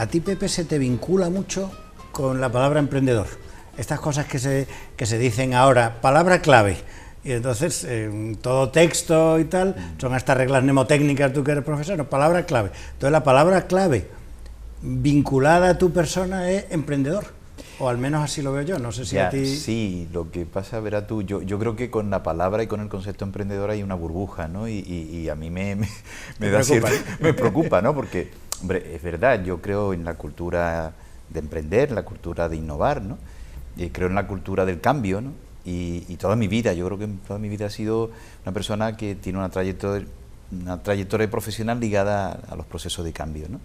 a ti, Pepe, se te vincula mucho con la palabra emprendedor. Estas cosas que se dicen ahora, palabra clave. Y entonces, todo texto y tal, son estas reglas mnemotécnicas, tú que eres profesor, no, palabra clave. Entonces, la palabra clave vinculada a tu persona es emprendedor. O al menos así lo veo yo, no sé si ya, a ti... Sí, lo que pasa, verás tú, yo creo que con la palabra y con el concepto emprendedor hay una burbuja, ¿no? Y a mí me da cierto, me preocupa, ¿no? Porque, hombre, es verdad, yo creo en la cultura de emprender, la cultura de innovar, ¿no? Y creo en la cultura del cambio, ¿no? Y toda mi vida, yo creo que toda mi vida he sido una persona que tiene una trayectoria profesional ligada a los procesos de cambio, ¿no?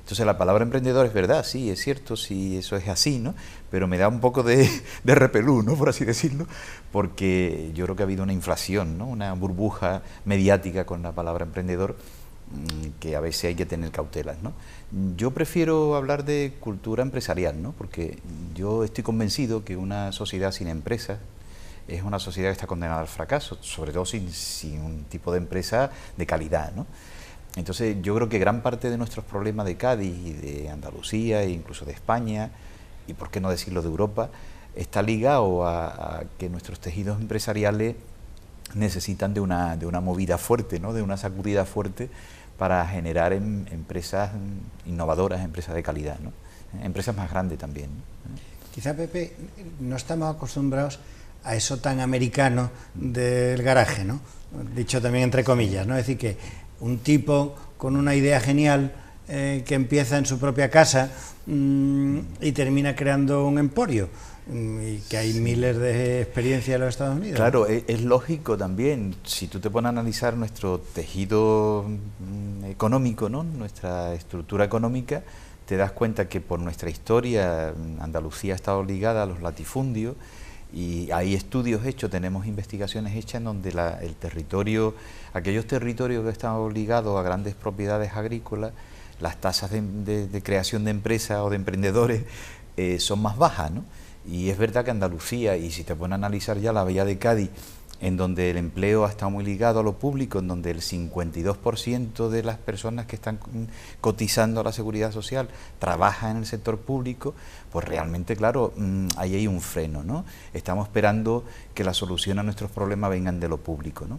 Entonces la palabra emprendedor es verdad, sí, es cierto, sí, eso es así, ¿no? Pero me da un poco de repelú, ¿no? Por así decirlo, porque yo creo que ha habido una inflación, ¿no? Una burbuja mediática con la palabra emprendedor, que a veces hay que tener cautelas, ¿no? Yo prefiero hablar de cultura empresarial, ¿no? Porque yo estoy convencido que una sociedad sin empresas es una sociedad que está condenada al fracaso, sobre todo sin un tipo de empresa de calidad, ¿no? Entonces yo creo que gran parte de nuestros problemas de Cádiz y de Andalucía e incluso de España, y por qué no decirlo de Europa, está ligado a que nuestros tejidos empresariales necesitan de una movida fuerte, ¿no? De una sacudida fuerte para generar empresas innovadoras, empresas de calidad, ¿no? Empresas más grandes también, ¿no? Quizá, Pepe, no estamos acostumbrados a eso tan americano del garaje, ¿no? Dicho también entre comillas, ¿no? Es decir, que un tipo con una idea genial que empieza en su propia casa y termina creando un emporio, y que hay miles de experiencias en los Estados Unidos. Claro, ¿no? Es lógico también, si tú te pones a analizar nuestro tejido económico, ¿no? Nuestra estructura económica, te das cuenta que por nuestra historia Andalucía ha estado ligada a los latifundios, y hay estudios hechos, tenemos investigaciones hechas en donde el territorio, aquellos territorios que están ligados a grandes propiedades agrícolas, las tasas de creación de empresas o de emprendedores son más bajas, ¿no? Y es verdad que Andalucía, y si te pones a analizar ya la Bahía de Cádiz, en donde el empleo ha estado muy ligado a lo público, en donde el 52% de las personas que están cotizando a la Seguridad Social trabajan en el sector público, pues realmente, claro, ahí hay un freno, ¿no? Estamos esperando que la solución a nuestros problemas vengan de lo público, ¿no?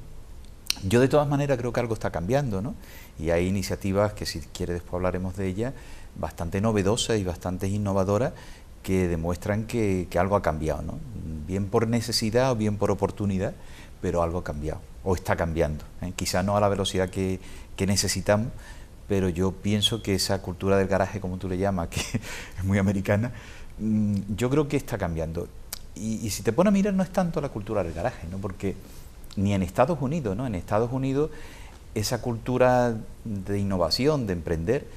Yo de todas maneras creo que algo está cambiando, ¿no? Y hay iniciativas que, si quiere, después hablaremos de ellas, bastante novedosas y bastante innovadoras, que demuestran que algo ha cambiado, ¿no? Bien por necesidad o bien por oportunidad, pero algo ha cambiado, o está cambiando, ¿eh? Quizá no a la velocidad que necesitamos, pero yo pienso que esa cultura del garaje, como tú le llamas, que es muy americana, yo creo que está cambiando. Y si te pones a mirar, no es tanto la cultura del garaje, ¿no? Porque ni en Estados Unidos, ¿no? En Estados Unidos esa cultura de innovación, de emprender,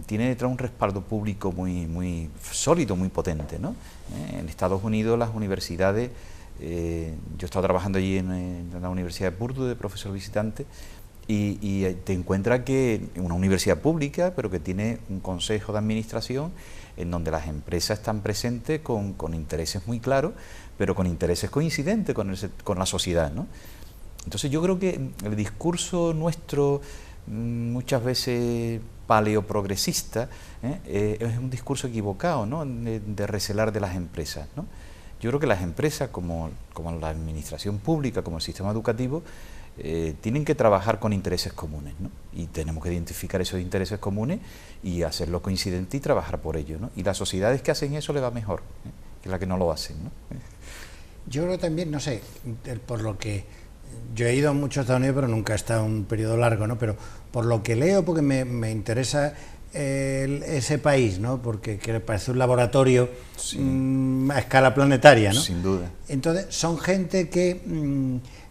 tiene detrás un respaldo público muy sólido, muy potente, ¿no? En Estados Unidos las universidades, yo he estado trabajando allí en la Universidad de Purdue de profesor visitante, y te encuentras que una universidad pública, pero que tiene un consejo de administración en donde las empresas están presentes con intereses muy claros, pero con intereses coincidentes con la sociedad, ¿no? Entonces yo creo que el discurso nuestro, muchas veces paleoprogresista, es un discurso equivocado, ¿no? De recelar de las empresas, ¿no? Yo creo que las empresas, como la administración pública, como el sistema educativo, tienen que trabajar con intereses comunes, ¿no? Y tenemos que identificar esos intereses comunes y hacerlo coincidente y trabajar por ello, ¿no? Y las sociedades que hacen eso le va mejor, que las que no lo hacen, ¿no? Yo creo también, no sé, por lo que yo he ido a muchos Estados Unidos, pero nunca he estado un periodo largo, ¿no? Pero por lo que leo, porque me interesa ese país, ¿no? Porque parece un laboratorio, sí, a escala planetaria, ¿no? Sin duda. Entonces, son gente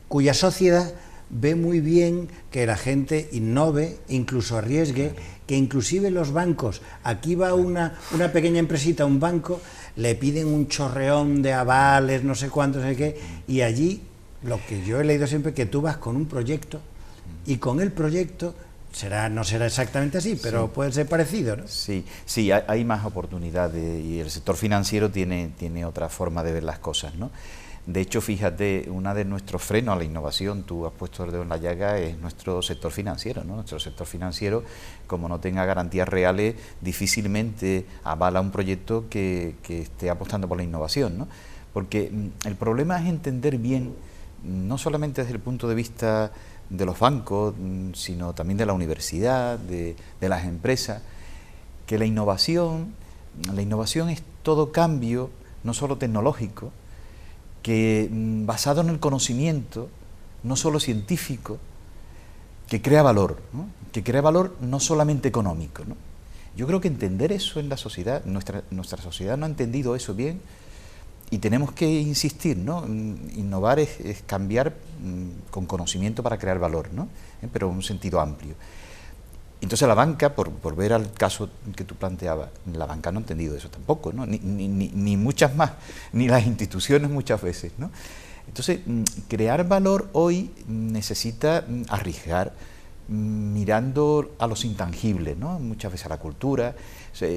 cuya sociedad ve muy bien que la gente innove, incluso arriesgue, claro, que inclusive los bancos, aquí va una pequeña empresita a un banco, le piden un chorreón de avales, no sé cuántos, no sé qué, y allí lo que yo he leído siempre, que tú vas con un proyecto y con el proyecto no será exactamente así, pero sí, puede ser parecido, ¿no? Sí, hay más oportunidades, y el sector financiero tiene otra forma de ver las cosas, ¿no? De hecho, fíjate, una de nuestros frenos a la innovación, tú has puesto el dedo en la llaga, es nuestro sector financiero, ¿no? Nuestro sector financiero, como no tenga garantías reales, difícilmente avala un proyecto que esté apostando por la innovación, ¿no? Porque el problema es entender bien, no solamente desde el punto de vista de los bancos, sino también de la universidad, de las empresas, que la innovación es todo cambio, no solo tecnológico, que basado en el conocimiento, no solo científico, que crea valor, ¿no? Que crea valor no solamente económico, ¿no? Yo creo que entender eso en la sociedad, nuestra sociedad no ha entendido eso bien y tenemos que insistir, ¿no? Innovar es cambiar con conocimiento para crear valor, ¿no? Pero en un sentido amplio. Entonces la banca, por ver al caso que tú planteabas, la banca no ha entendido eso tampoco, ¿no? Ni muchas más, ni las instituciones muchas veces, ¿no? Entonces, crear valor hoy necesita arriesgar, mirando a los intangibles, ¿no? Muchas veces a la cultura,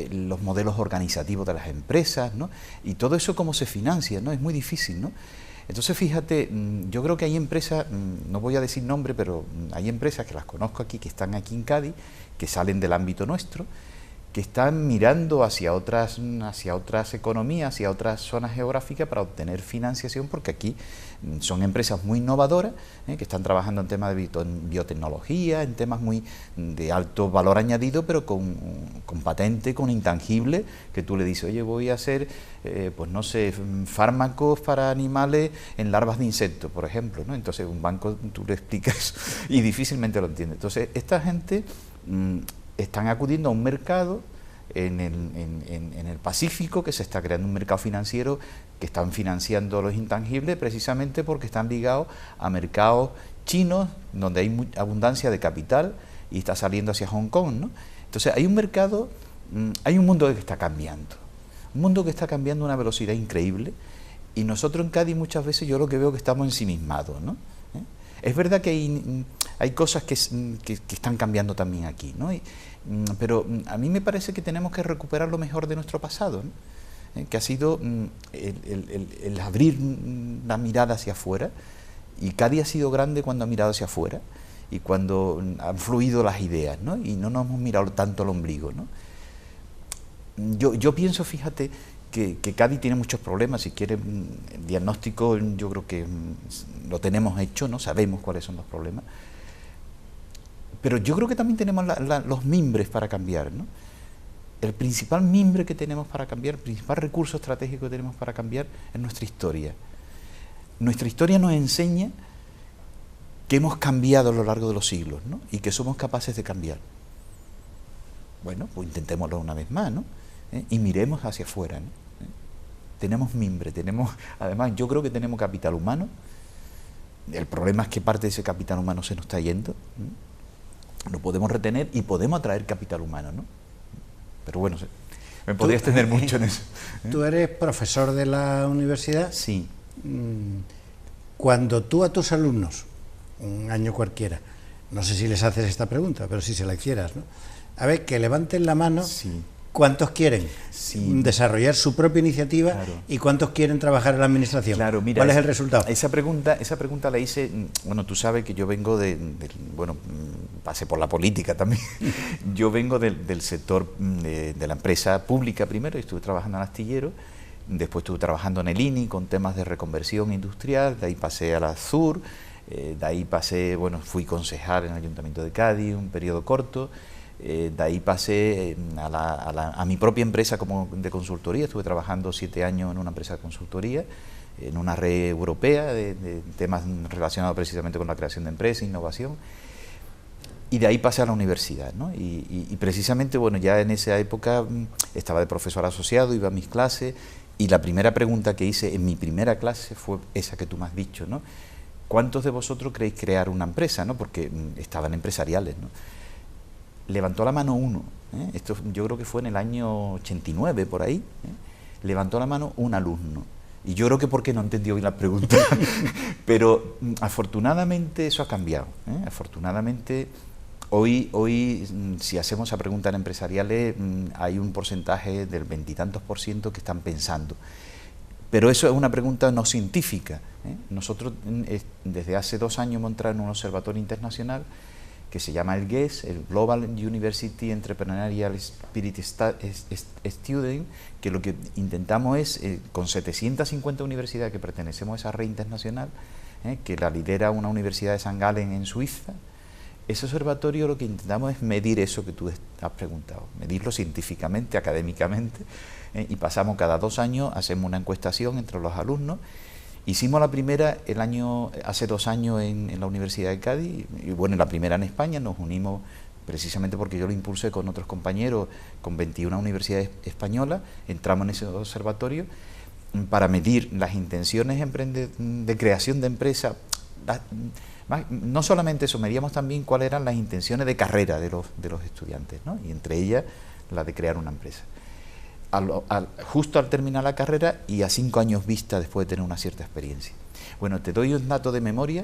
los modelos organizativos de las empresas, ¿no? Y todo eso cómo se financia, ¿no? Es muy difícil, ¿no? Entonces, fíjate, yo creo que hay empresas, no voy a decir nombre, pero hay empresas que las conozco aquí, que están aquí en Cádiz, que salen del ámbito nuestro, que están mirando hacia otras economías, hacia otras zonas geográficas para obtener financiación, porque aquí son empresas muy innovadoras, que están trabajando en temas de biotecnología, en temas muy de alto valor añadido, pero con patente, con intangible, que tú le dices, oye, voy a hacer, pues no sé, fármacos para animales en larvas de insectos, por ejemplo, ¿no? Entonces un banco tú le explicas y difícilmente lo entiende. Entonces esta gente están acudiendo a un mercado en el Pacífico, que se está creando un mercado financiero, que están financiando los intangibles precisamente porque están ligados a mercados chinos donde hay abundancia de capital y está saliendo hacia Hong Kong, ¿no? Entonces hay un mercado, hay un mundo que está cambiando, a una velocidad increíble, y nosotros en Cádiz muchas veces yo lo que veo que estamos ensimismados, ¿no? Es verdad que hay cosas que están cambiando también aquí, ¿no? Pero a mí me parece que tenemos que recuperar lo mejor de nuestro pasado, ¿no? Que ha sido el abrir la mirada hacia afuera, y Cádiz ha sido grande cuando ha mirado hacia afuera y cuando han fluido las ideas, ¿no? Y no nos hemos mirado tanto al ombligo, ¿no? Yo pienso, fíjate, que Cádiz tiene muchos problemas. Si quieres, el diagnóstico yo creo que lo tenemos hecho, ¿no? Sabemos cuáles son los problemas, pero yo creo que también tenemos los mimbres para cambiar, ¿no? El principal mimbre que tenemos para cambiar, el principal recurso estratégico que tenemos para cambiar es nuestra historia. Nuestra historia nos enseña que hemos cambiado a lo largo de los siglos, ¿no? Y que somos capaces de cambiar. Bueno, pues intentémoslo una vez más, ¿no? Y miremos hacia afuera, ¿no? Tenemos mimbre, además yo creo que tenemos capital humano. El problema es que parte de ese capital humano se nos está yendo, ¿no? Lo podemos retener y podemos atraer capital humano, ¿no? Pero bueno, me podría extender mucho en eso. ¿Tú eres profesor de la universidad? Sí. Cuando tú a tus alumnos, un año cualquiera, no sé si les haces esta pregunta, pero si se la hicieras, ¿no? A ver, que levanten la mano. Sí. ¿Cuántos quieren desarrollar su propia iniciativa? Claro. ¿Y cuántos quieren trabajar en la administración? Claro, mira, ¿cuál es el resultado? Esa pregunta la hice, bueno, tú sabes que yo vengo bueno, pasé por la política también. Yo vengo del sector de la empresa pública primero, y estuve trabajando en Astillero, después estuve trabajando en el INI con temas de reconversión industrial, de ahí pasé a la Sur, de ahí pasé, bueno, fui concejal en el Ayuntamiento de Cádiz, un periodo corto. De ahí pasé a mi propia empresa como de consultoría. Estuve trabajando 7 años en una empresa de consultoría, en una red europea de temas relacionados precisamente con la creación de empresas, innovación, y de ahí pasé a la universidad, ¿no? Y precisamente, bueno, ya en esa época estaba de profesor asociado, iba a mis clases, y la primera pregunta que hice en mi primera clase fue esa que tú me has dicho, ¿no? ¿Cuántos de vosotros queréis crear una empresa, ¿no? Porque estaban empresariales, ¿no? Levantó la mano uno, esto yo creo que fue en el año 89, por ahí, levantó la mano un alumno, y yo creo que porque no entendió bien la pregunta, pero afortunadamente eso ha cambiado, afortunadamente hoy si hacemos a preguntas empresariales hay un porcentaje del 20 y tantos % que están pensando, Pero eso es una pregunta no científica, ¿eh? Nosotros desde hace 2 años hemos entrado en un observatorio internacional que se llama el GES, el Global University Entrepreneurial Spirit Student, que lo que intentamos es, con 750 universidades que pertenecemos a esa red internacional, que la lidera una universidad de St. Gallen en Suiza, ese observatorio lo que intentamos es medir eso que tú has preguntado, medirlo científicamente, académicamente, y pasamos cada 2 años, hacemos una encuestación entre los alumnos. Hicimos la primera hace 2 años en la Universidad de Cádiz, y bueno, la primera en España. Nos unimos precisamente porque yo lo impulsé con otros compañeros, con 21 universidades españolas, entramos en ese observatorio para medir las intenciones de creación de empresas. No solamente eso, medíamos también cuáles eran las intenciones de carrera de los estudiantes, ¿no? Y entre ellas la de crear una empresa. Justo al terminar la carrera y a 5 años vista después de tener una cierta experiencia. Bueno, te doy un dato de memoria.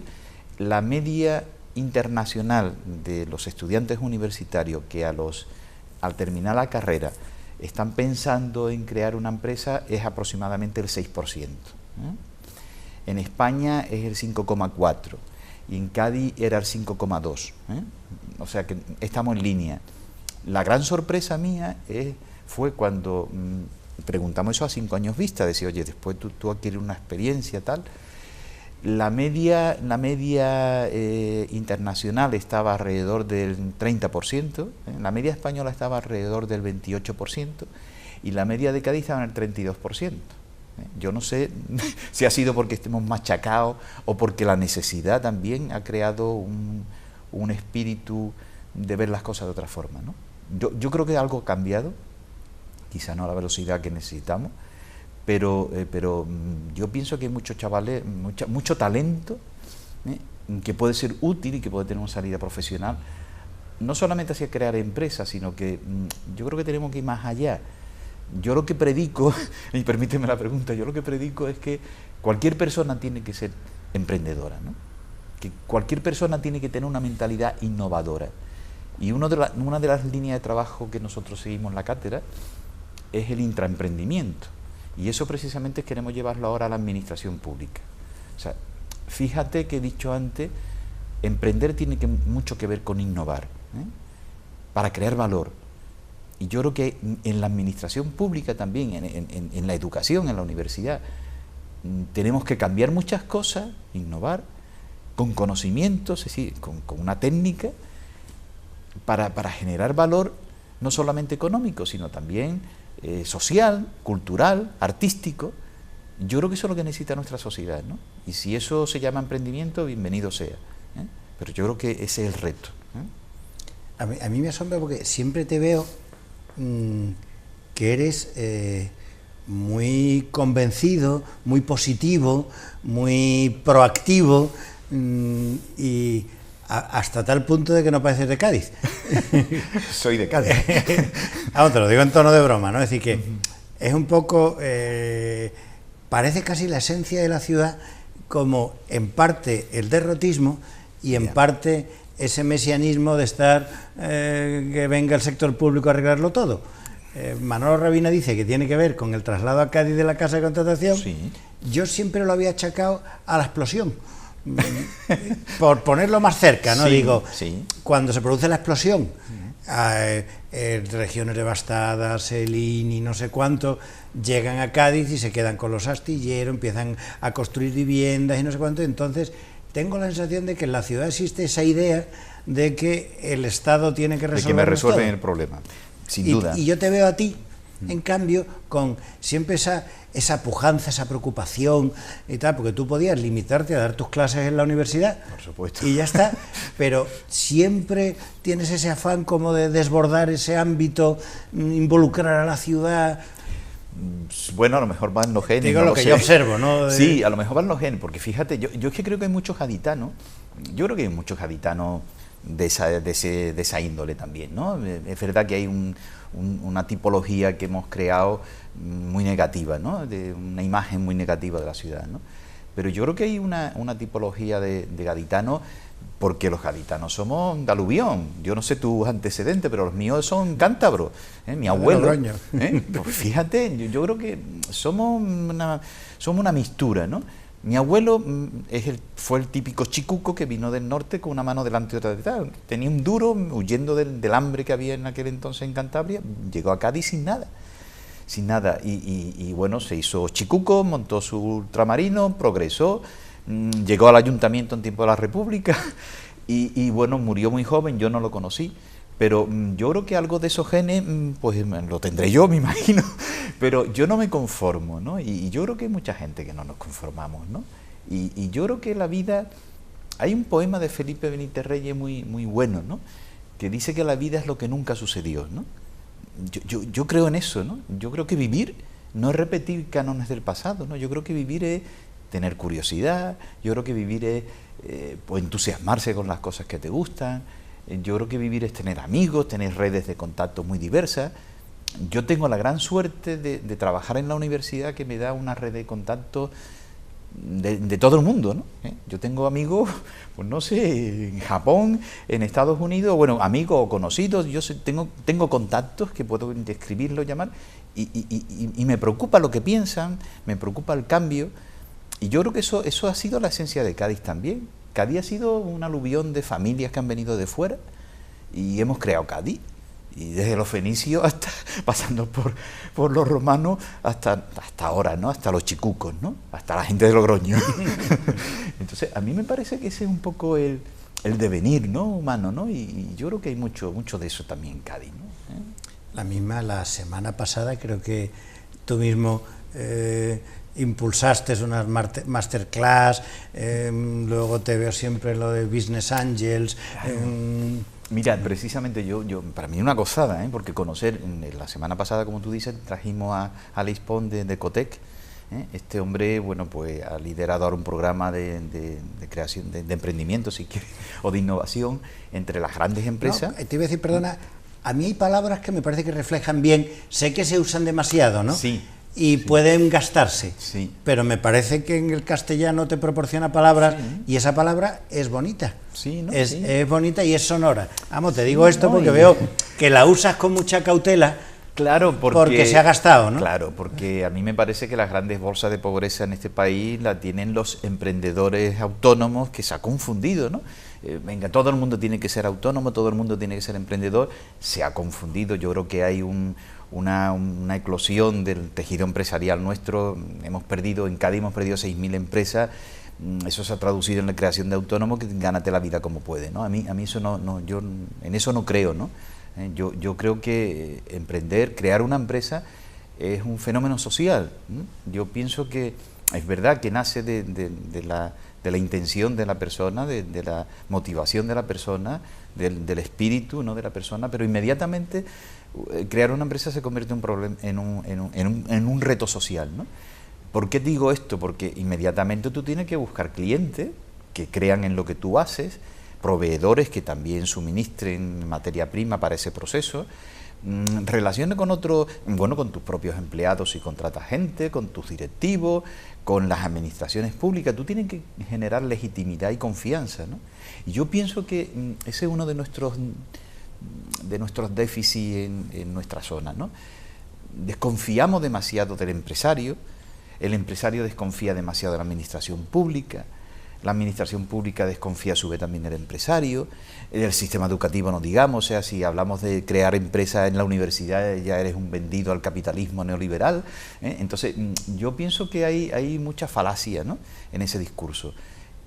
La media internacional de los estudiantes universitarios que al terminar la carrera están pensando en crear una empresa es aproximadamente el 6%. En España es el 5,4% y en Cádiz era el 5,2%. O sea que estamos en línea. La gran sorpresa mía fue cuando preguntamos eso a 5 años vista, decía, oye, después tú adquieres una experiencia tal. La media internacional estaba alrededor del 30%, la media española estaba alrededor del 28% y la media de Cádiz estaba en el 32%. Yo no sé si ha sido porque estemos machacados o porque la necesidad también ha creado un espíritu de ver las cosas de otra forma, ¿no? Yo creo que algo ha cambiado, quizá no a la velocidad que necesitamos, pero yo pienso que hay muchos chavales, mucho talento, que puede ser útil y que puede tener una salida profesional, no solamente hacia crear empresas, sino que yo creo que tenemos que ir más allá. Yo lo que predico, y permíteme la pregunta, yo lo que predico es que cualquier persona tiene que ser emprendedora, ¿no? Que cualquier persona tiene que tener una mentalidad innovadora. Y una de las líneas de trabajo que nosotros seguimos en la cátedra es el intraemprendimiento. Y eso precisamente queremos llevarlo ahora a la administración pública. O sea, fíjate que he dicho antes, emprender tiene mucho que ver con innovar, para crear valor. Y yo creo que en la administración pública también, en la educación, en la universidad, tenemos que cambiar muchas cosas, innovar, con conocimientos, es decir, con una técnica, para generar valor no solamente económico, sino también social, cultural, artístico. Yo creo que eso es lo que necesita nuestra sociedad, ¿no? Y si eso se llama emprendimiento, bienvenido sea, pero yo creo que ese es el reto. A mí me asombra porque siempre te veo que eres muy convencido, muy positivo, muy proactivo, y hasta tal punto de que no pareces de Cádiz. Soy de Cádiz. Te lo digo en tono de broma, ¿no? Es decir, que es un poco, parece casi la esencia de la ciudad, como en parte el derrotismo y en parte ese mesianismo de estar, que venga el sector público a arreglarlo todo. Manolo Rabina dice que tiene que ver con el traslado a Cádiz de la casa de contratación. Sí. Yo siempre lo había achacado a la explosión. Por ponerlo más cerca, ¿no? Sí, digo, sí. Cuando se produce la explosión, regiones devastadas, Elín y no sé cuánto, llegan a Cádiz y se quedan con los astilleros, empiezan a construir viviendas y no sé cuánto. Entonces tengo la sensación de que en la ciudad existe esa idea de que el Estado tiene que resolver, de que me resuelven el problema, sin duda. Y yo te veo a ti, en cambio, con siempre esa pujanza, esa preocupación y tal, porque tú podías limitarte a dar tus clases en la universidad, por supuesto, y ya está, pero siempre tienes ese afán como de desbordar ese ámbito, involucrar a la ciudad. Bueno, a lo mejor va en los genes. Digo no lo que yo observo, ¿no? Sí, a lo mejor va en los genes, porque fíjate, yo es que creo que hay muchos gaditanos, de esa índole también, ¿no? Es verdad que hay una tipología que hemos creado muy negativa, ¿no? De una imagen muy negativa de la ciudad, ¿no? Pero yo creo que hay una tipología de gaditano, porque los gaditanos somos de aluvión. Yo no sé tus antecedentes, pero los míos son cántabros. Mi abuelo. Pues fíjate, yo creo que somos una mistura, ¿no? Mi abuelo fue el típico chicuco que vino del norte con una mano delante y otra detrás. Tenía un duro, huyendo del hambre que había en aquel entonces en Cantabria, llegó a Cádiz sin nada. Sin nada. Y bueno, se hizo chicuco, montó su ultramarino, progresó, llegó al ayuntamiento en tiempo de la República y bueno, murió muy joven, yo no lo conocí. Pero yo creo que algo de esos genes, pues lo tendré yo, me imagino, pero yo no me conformo, ¿no? Y yo creo que hay mucha gente que no nos conformamos, ¿no? Y yo creo que la vida... Hay un poema de Felipe Benítez Reyes muy bueno, ¿no? Que dice que la vida es lo que nunca sucedió, ¿no? Yo creo en eso, ¿no? Yo creo que vivir no es repetir cánones del pasado, ¿no? Yo creo que vivir es tener curiosidad, yo creo que vivir es pues entusiasmarse con las cosas que te gustan. Yo creo que vivir es tener amigos, tener redes de contacto muy diversas. Yo tengo la gran suerte de trabajar en la universidad, que me da una red de contacto de todo el mundo, ¿no? Yo tengo amigos, pues no sé, en Japón, en Estados Unidos, bueno, amigos o conocidos. Yo tengo contactos que puedo describirlo, llamar, y me preocupa lo que piensan, me preocupa el cambio. Y yo creo que eso ha sido la esencia de Cádiz también. Cádiz ha sido un aluvión de familias que han venido de fuera y hemos creado Cádiz, y desde los fenicios hasta pasando por los romanos hasta ahora, ¿no? Hasta los chicucos, ¿no? Hasta la gente de Logroño. Entonces, a mí me parece que ese es un poco el devenir, ¿no? Humano, ¿no? Y yo creo que hay mucho de eso también en Cádiz, ¿no? La semana pasada creo que tú mismo impulsaste unas masterclass, luego te veo siempre lo de Business Angels. Mira, precisamente yo para mí es una gozada, porque conocer, la semana pasada, como tú dices, trajimos a Alex Pons de Ecotec. Este hombre, bueno, pues ha liderado ahora un programa de creación, de emprendimiento, si quieres, o de innovación entre las grandes empresas. No, te iba a decir, perdona, a mí hay palabras que me parece que reflejan bien, sé que se usan demasiado, ¿no? Sí. Y sí, pueden gastarse, sí, pero me parece que en el castellano te proporciona palabras, sí, y esa palabra es bonita, sí, ¿no? Es bonita y es sonora. Vamos, te digo esto porque veo que la usas con mucha cautela. Claro, porque se ha gastado, ¿no? Claro, porque a mí me parece que las grandes bolsas de pobreza en este país la tienen los emprendedores autónomos, que se ha confundido, ¿no? Venga, todo el mundo tiene que ser autónomo, todo el mundo tiene que ser emprendedor. Se ha confundido. Yo creo que hay una eclosión del tejido empresarial nuestro. En Cádiz hemos perdido 6.000 empresas. Eso se ha traducido en la creación de autónomos, que gánate la vida como puede, ¿no? A mí eso yo en eso no creo, ¿no? Yo creo que emprender, crear una empresa es un fenómeno social, ¿no? Yo pienso que es verdad que nace de la intención de la persona, de la motivación de la persona, del espíritu, ¿no?, de la persona, pero inmediatamente crear una empresa se convierte en un reto social, ¿no? ¿Por qué digo esto? Porque inmediatamente tú tienes que buscar clientes que crean en lo que tú haces, proveedores que también suministren materia prima para ese proceso, relaciones con otros, bueno, con tus propios empleados si contratas gente, con tus directivos, con las administraciones públicas. Tú tienes que generar legitimidad y confianza, ¿no? Y yo pienso que ese es uno de nuestros déficits en nuestra zona, ¿no? Desconfiamos demasiado del empresario, el empresario desconfía demasiado de la administración pública desconfía a su vez también del empresario, el sistema educativo no digamos, o sea, si hablamos de crear empresas en la universidad ya eres un vendido al capitalismo neoliberal, Entonces yo pienso que hay mucha falacia, ¿no?, en ese discurso.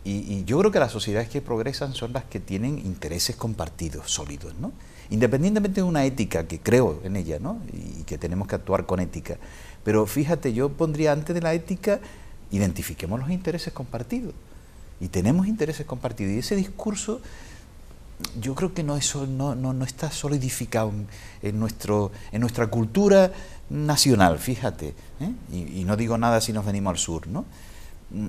Y yo creo que las sociedades que progresan son las que tienen intereses compartidos, sólidos, ¿no? Independientemente de una ética, que creo en ella, ¿no?, y que tenemos que actuar con ética. Pero fíjate, yo pondría antes de la ética, identifiquemos los intereses compartidos. Y tenemos intereses compartidos. Y ese discurso, yo creo que no está solidificado en nuestra cultura nacional, fíjate, y no digo nada si nos venimos al sur, ¿no?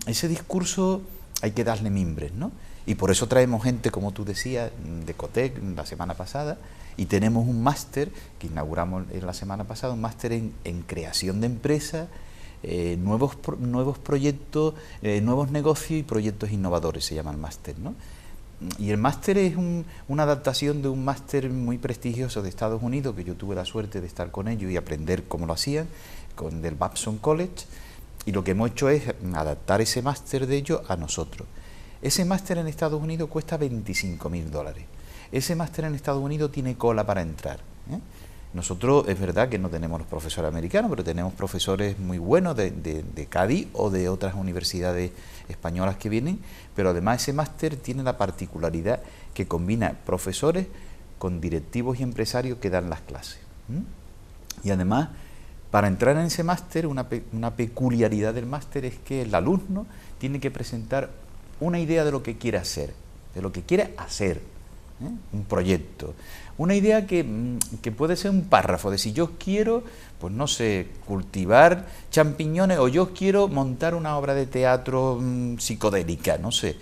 Ese discurso hay que darle mimbres, ¿no? Y por eso traemos gente, como tú decías, de Ecotec la semana pasada, y tenemos un máster que inauguramos la semana pasada, un máster en creación de empresas, nuevos proyectos, nuevos negocios y proyectos innovadores, se llama el máster, ¿no? Y el máster es una adaptación de un máster muy prestigioso de Estados Unidos, que yo tuve la suerte de estar con ellos y aprender cómo lo hacían, del Babson College, y lo que hemos hecho es adaptar ese máster de ellos a nosotros. Ese máster en Estados Unidos cuesta $25.000. Ese máster en Estados Unidos tiene cola para entrar, ¿eh? Nosotros, es verdad que no tenemos los profesores americanos, pero tenemos profesores muy buenos de Cádiz o de otras universidades españolas que vienen, pero además ese máster tiene la particularidad que combina profesores con directivos y empresarios que dan las clases. Y además, para entrar en ese máster, una peculiaridad del máster es que el alumno tiene que presentar una idea de lo que quiere hacer, un proyecto. Una idea que puede ser un párrafo de si yo quiero, pues no sé, cultivar champiñones, o yo quiero montar una obra de teatro psicodélica, no sé,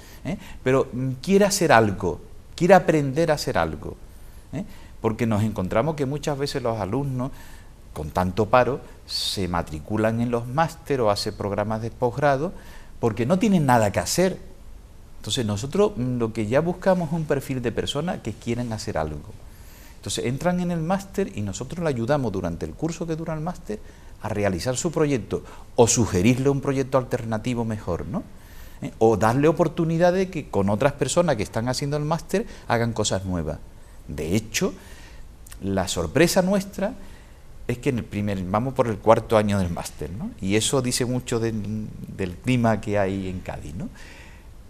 pero quiere hacer algo, quiere aprender a hacer algo, porque nos encontramos que muchas veces los alumnos, con tanto paro, se matriculan en los máster o hacen programas de posgrado porque no tienen nada que hacer. Entonces nosotros lo que ya buscamos es un perfil de personas que quieren hacer algo. Entonces entran en el máster y nosotros le ayudamos durante el curso que dura el máster a realizar su proyecto o sugerirle un proyecto alternativo mejor, ¿no? O darle oportunidad de que con otras personas que están haciendo el máster hagan cosas nuevas. De hecho, la sorpresa nuestra es que vamos por el 4.º año del máster, ¿no? Y eso dice mucho del clima que hay en Cádiz, ¿no?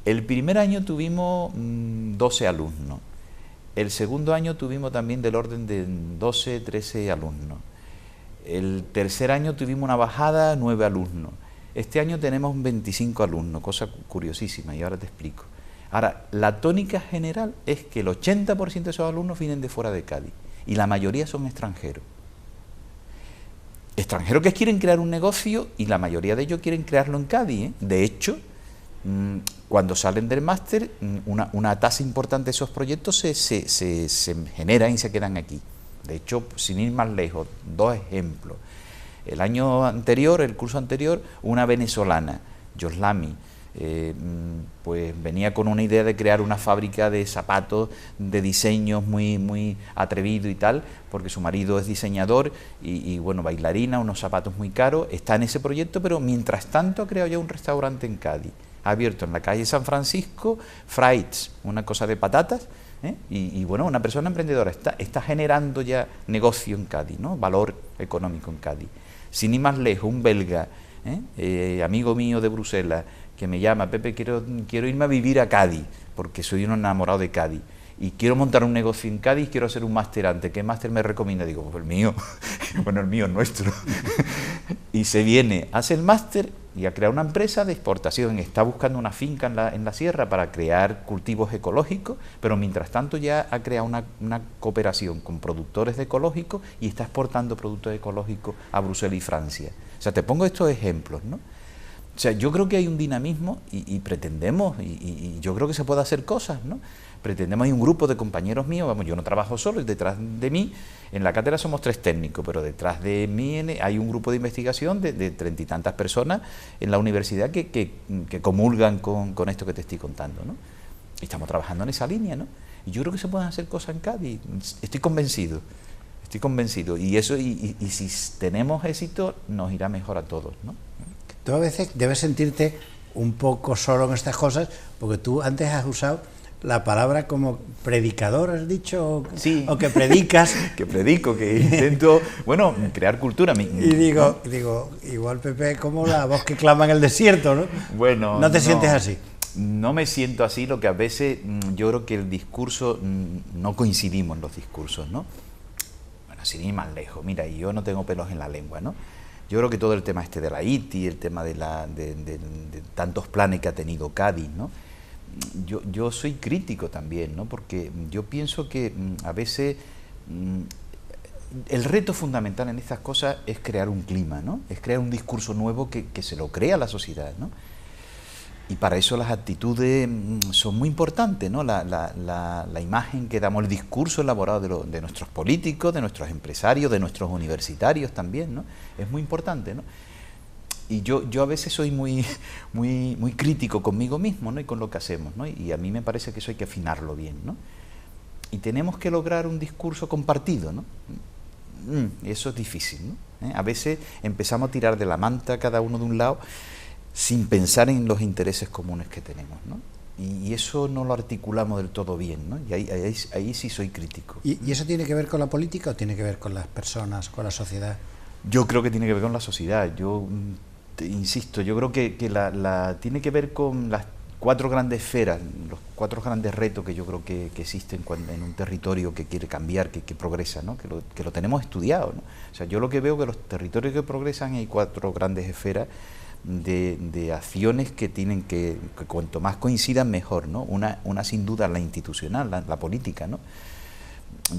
El primer año tuvimos 12 alumnos. El segundo año tuvimos también del orden de 12, 13 alumnos. El tercer año tuvimos una bajada, 9 alumnos. Este año tenemos 25 alumnos, cosa curiosísima, y ahora te explico. Ahora, la tónica general es que el 80% de esos alumnos vienen de fuera de Cádiz, y la mayoría son extranjeros. Extranjeros que quieren crear un negocio, y la mayoría de ellos quieren crearlo en Cádiz, ¿eh? De hecho, cuando salen del máster, una tasa importante de esos proyectos se generan y se quedan aquí. De hecho, sin ir más lejos, 2 ejemplos. El año anterior, el curso anterior, una venezolana, Yoslami, pues venía con una idea de crear una fábrica de zapatos de diseños muy atrevido y tal, porque su marido es diseñador y bueno, bailarina, unos zapatos muy caros, está en ese proyecto, pero mientras tanto ha creado ya un restaurante en Cádiz. Ha abierto en la calle San Francisco Frites, una cosa de patatas, y bueno, una persona emprendedora está generando ya negocio en Cádiz, ¿no? Valor económico en Cádiz. Sin ir más lejos, un belga, amigo mío de Bruselas, que me llama: Pepe, quiero irme a vivir a Cádiz, porque soy un enamorado de Cádiz, y quiero montar un negocio en Cádiz, quiero hacer un máster antes. ¿Qué máster me recomienda? Digo, pues el mío. Bueno, el mío es nuestro. Y se viene, hace el máster y a crear una empresa de exportación. Está buscando una finca en la sierra para crear cultivos ecológicos, pero mientras tanto ya ha creado una cooperación con productores de ecológicos y está exportando productos ecológicos a Bruselas y Francia. O sea, te pongo estos ejemplos, ¿no? O sea, yo creo que hay un dinamismo y pretendemos, y yo creo que se puede hacer cosas, ¿no? Pretendemos, hay un grupo de compañeros míos, vamos, yo no trabajo solo, y detrás de mí, en la cátedra somos 3 técnicos, pero detrás de mí hay un grupo de investigación de 30 y tantas personas en la universidad que comulgan con esto que te estoy contando, ¿no? Y estamos trabajando en esa línea, ¿no? Y yo creo que se pueden hacer cosas en Cádiz, estoy convencido, y eso, y si tenemos éxito, nos irá mejor a todos, ¿no? Tú a veces debes sentirte un poco solo en estas cosas, porque tú antes has usado la palabra como predicador, ¿has dicho? Sí. O que predicas. Que predico, que intento, bueno, crear cultura. Y digo, igual Pepe, como la voz que clama en el desierto, ¿no? Bueno, ¿No te sientes así? No me siento así, lo que a veces yo creo que el discurso, no coincidimos en los discursos, ¿no? Bueno, sin ir más lejos, mira, y yo no tengo pelos en la lengua, ¿no? Yo creo que todo el tema de la ITI, el tema de tantos planes que ha tenido Cádiz, ¿no? Yo soy crítico también, ¿no? Porque yo pienso que a veces el reto fundamental en estas cosas es crear un clima, ¿no? Es crear un discurso nuevo que se lo crea la sociedad, ¿no? Y para eso las actitudes son muy importantes, ¿no? La imagen que damos, el discurso elaborado de nuestros políticos, de nuestros empresarios, de nuestros universitarios también, ¿no? Es muy importante, ¿no? Y yo a veces soy muy crítico conmigo mismo, ¿no? Y con lo que hacemos, ¿no? Y a mí me parece que eso hay que afinarlo bien, ¿no? Y tenemos que lograr un discurso compartido, ¿no? Eso es difícil, ¿no? A veces empezamos a tirar de la manta cada uno de un lado sin pensar en los intereses comunes que tenemos, ¿no? Y eso no lo articulamos del todo bien, ¿no? Y ahí sí soy crítico. ¿Y eso tiene que ver con la política o tiene que ver con las personas, con la sociedad? Yo creo que tiene que ver con la sociedad. Yo insisto, yo creo que tiene que ver con las 4 grandes esferas, los 4 grandes retos que yo creo que existen en un territorio que quiere cambiar, que progresa, ¿no? Que lo tenemos estudiado, ¿no? O sea, yo lo que veo que los territorios que progresan hay 4 grandes esferas de acciones que tienen que cuanto más coincidan mejor, ¿no? Una sin duda la institucional, la política, ¿no?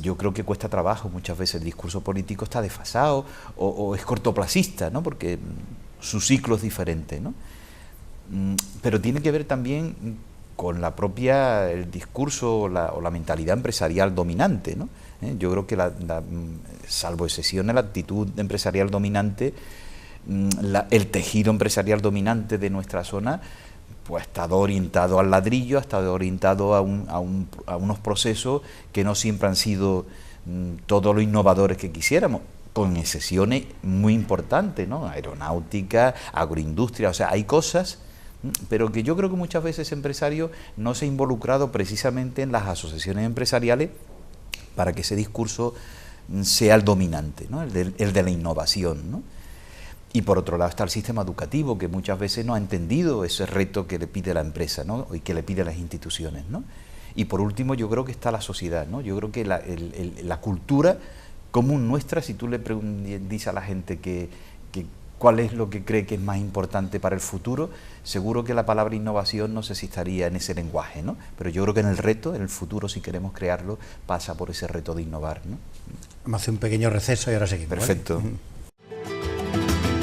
Yo creo que cuesta trabajo, muchas veces el discurso político está desfasado o es cortoplacista, ¿no? Porque su ciclo es diferente, ¿no? Pero tiene que ver también con el discurso o la mentalidad empresarial dominante, ¿no? Yo creo que salvo excepciones, la actitud empresarial dominante, el tejido empresarial dominante de nuestra zona, pues ha estado orientado al ladrillo, ha estado orientado a unos procesos que no siempre han sido todo lo innovadores que quisiéramos, con excepciones muy importantes, ¿no? Aeronáutica, agroindustria, o sea, hay cosas, pero que yo creo que muchas veces ese empresario no se ha involucrado precisamente en las asociaciones empresariales para que ese discurso sea el dominante, ¿no? El de la innovación, ¿no? Y por otro lado está el sistema educativo, que muchas veces no ha entendido ese reto que le pide la empresa, ¿no? Y que le pide las instituciones, ¿no? Y por último yo creo que está la sociedad, ¿no? Yo creo que la cultura común nuestra, si tú le dices a la gente que cuál es lo que cree que es más importante para el futuro, seguro que la palabra innovación no sé si estaría en ese lenguaje, ¿no? Pero yo creo que en el futuro, si queremos crearlo, pasa por ese reto de innovar, ¿no? Vamos a hacer un pequeño receso y ahora seguimos. Perfecto. ¿Vale?